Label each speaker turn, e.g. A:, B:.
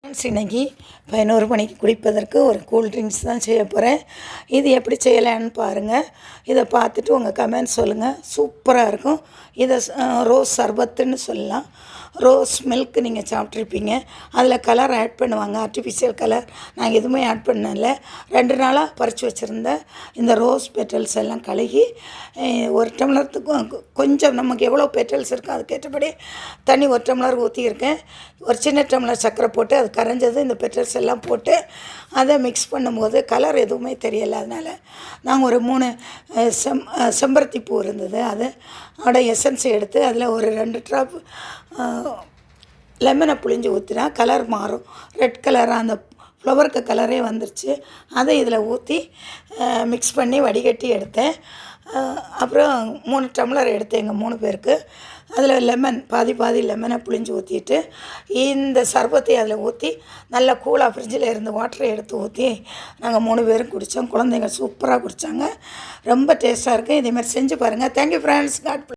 A: Friends, இன்னைக்கு 11 மணிக்கு குடிப்பதற்கு ஒரு கூல் ட்ரிங்க்ஸ் தான் செய்ய போகிறேன். இது எப்படி செய்யலான்னு பாருங்கள். இதை பார்த்துட்டு உங்கள் கமெண்ட் சொல்லுங்கள். சூப்பராக இருக்கும். இதை ரோஸ் சர்பத்துன்னு சொல்லலாம். ரோஸ் மில்க் நீங்கள் சாப்பிட்ருப்பீங்க. அதில் கலர் ஆட் பண்ணுவாங்க, ஆர்டிஃபிஷியல் கலர். நாங்கள் எதுவுமே ஆட் பண்ணல. 2 நாளாக பறித்து வச்சுருந்த இந்த ரோஸ் பெட்டல்ஸ் எல்லாம் கழுகி ஒரு டம்ளரத்துக்கும் கொஞ்சம் நமக்கு எவ்வளோ பெட்டல்ஸ் இருக்கோ அதுக்கேற்றபடி தண்ணி 1 டம்ளர் ஊற்றியிருக்கேன். ஒரு சின்ன டம்ளர் சர்க்கரை போட்டு அது கரைஞ்சது இந்த பெட்டல்ஸ் எல்லாம் போட்டு அதை மிக்ஸ் பண்ணும்போது கலர் எதுவுமே தெரியலை. அதனால் நாங்கள் ஒரு 3 செம்பருத்தி பூ இருந்தது, அதோட எசன்ஸை எடுத்து அதில் ஒரு 2 ட்ராப் லெமனை புழிஞ்சு ஊற்றினா கலர் மாறும். ரெட் கலராக அந்த ஃப்ளவருக்கு கலரே வந்துருச்சு. அதை இதில் ஊற்றி மிக்ஸ் பண்ணி வடிகட்டி எடுத்தேன். அப்புறம் 3 டம்ளர் எடுத்தேன் எங்கள் 3 பேருக்கு. அதில் லெமன் பாதி லெமனை புழிஞ்சு ஊற்றிட்டு இந்த சர்பத்தை அதில் ஊற்றி நல்லா கூலாக ஃப்ரிட்ஜில் இருந்து வாட்டரை எடுத்து ஊற்றி நாங்கள் 3 பேரும் குடித்தோம். குழந்தைங்க சூப்பராக குடித்தாங்க. ரொம்ப டேஸ்ட்டாக இருக்குது. இதேமாதிரி செஞ்சு பாருங்கள். Thank you friends. காட்